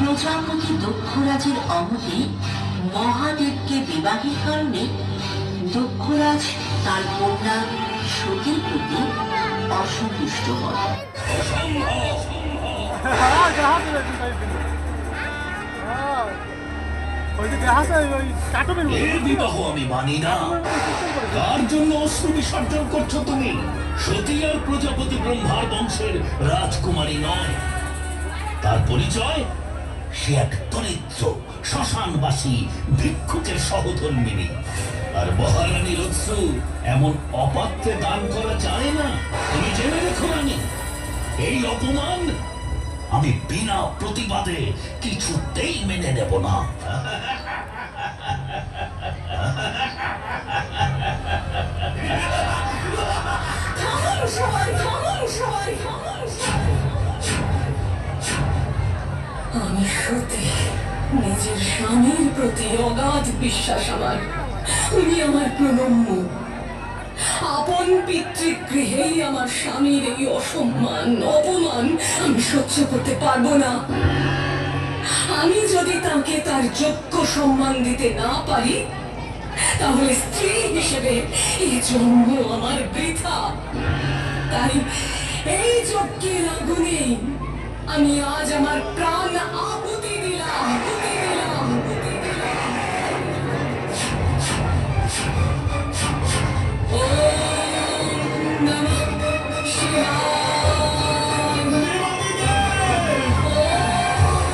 প্রজাপতি দক্ষরাজের অমতে মহাদেবকে বিবাহের কারণে দক্ষরাজ তার কন্যা সতীর প্রতি অসন্তুষ্ট হন। বিবাহ আমি মানি না। কার জন্য অশ্রু বিসর্জন করছো তুমি? সতী আর প্রজাপতি ব্রহ্মার বংশের রাজকুমারী নয়। তার পরিচয় সে এক দরিদ্র শ্মশানবাসী ভিক্ষুকের সহধর্মিণী। আর মহারানীর অশ্রু এমন অপাত্রে দান করা যায় না। তুমি জেনে রেখো রানী, এই অপমান আমি বিনা প্রতিবাদে কিছুতেই মেনে নেব না। আমি সত্যি নিজের স্বামীর প্রতি অগাধ বিশ্বাস আমার। উনি আমার প্রণম্য। আপন পিতৃগৃহেই আমার স্বামীর এই অসম্মান অপমান আমি সহ্য করতে পারবো না। আমি যদি তাকে তার যোগ্য সম্মান দিতে না পারি, তাহলে স্ত্রী হিসেবে এই জন্ম আমার বৃথা। তাই এই যজ্ঞের আগুনে আমি আজ আমার প্রাণ